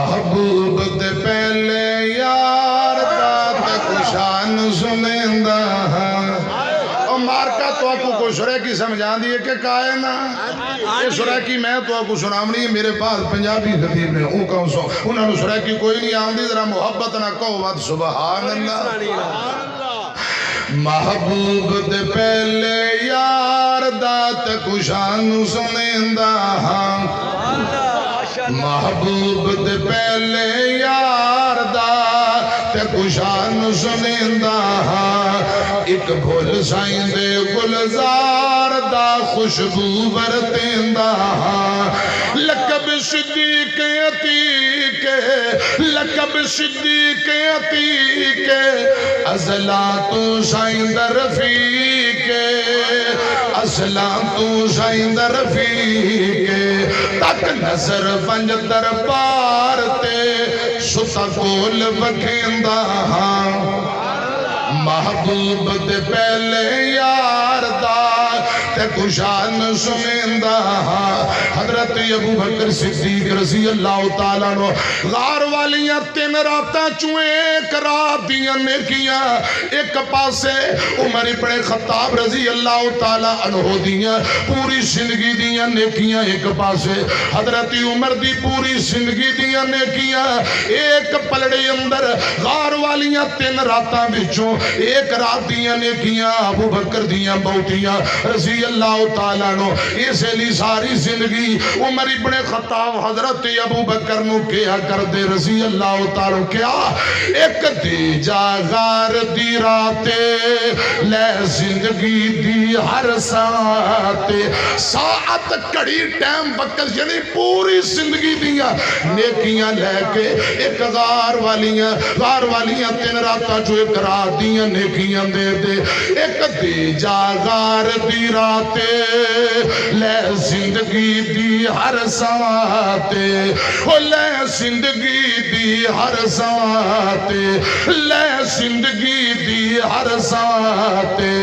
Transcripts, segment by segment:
محبوب دے پہلے یار دا تے کشان سنیندا ہاں مارکا تو آپ کو شریکی سمجھان دیئے کہ کائے نا یہ شریکی میں تو آپ کو سنامنی ہے میرے پاس پنجابی خطیب نے ان کا انہوں نے شریکی کوئی نہیں آن دی ذرا محبت نہ قوت سبحان اللہ محبوب دے پہلے یار دا تے کشان سنیندا ہاں محبوب دے پہلے یار دا تے کشان سنیندا ہاں ایک بھول سائیں دے گلزار دا خوشبو برتیندا ہاں لقب صدیق عتیق لقب صدیق عتیق ازلا تو سائیں در رفیق ازلا تو سائیں در رفیق تک نظر بنج دربار تے ستا کول بکھیندا ہاں محبوب دے پہلے یار دا تے کشان سنیندا ہاں حضرت ابو بکر صدیق رضی اللہ تعالیٰ عنہ غار والیاں 3 راتاں چویں ایک رات دیاں نیکیاں ایک پاسے عمر ابن خطاب رضی اللہ تعالیٰ عنہ دیاں پوری زندگی دیاں نیکیاں ایک پاسے حضرت عمر دی پوری زندگی دیاں نیکیاں ایک پلڑے اندر غار والیاں 3 راتاں بچوں ایک رات دیاں نیکیاں ابو بکر دیاں بہتیاں رضی اللہ تعالیٰ عنہ اسے لی ساری زندگی عمر ابن خطاب حضرت ابو بکر نو کیا کر دے رضی اللہ تعالیٰ کیا ایک دی جا غار دی راتے لے زندگی دی ہر ساعت کڑی ٹیم وقت یعنی پوری زندگی دیا نیکیاں لے کے ایک غار والیاں 3 راتاں جو ایک رات دیا نیکیاں دے دے ایک دی جا غار دی راتے لے زندگی دی ہر ساتے لے زندگی دی ہر ساتے لے زندگی دی ہر ساتے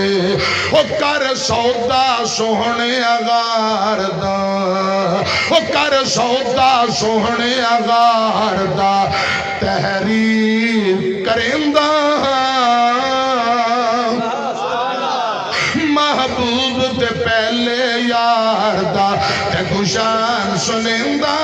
کر سودا سوہنے غار دا کر سودا سوہنے غار دا تحریر کرندہ محبوب دے پہلے یار دا تے کشان سنیندا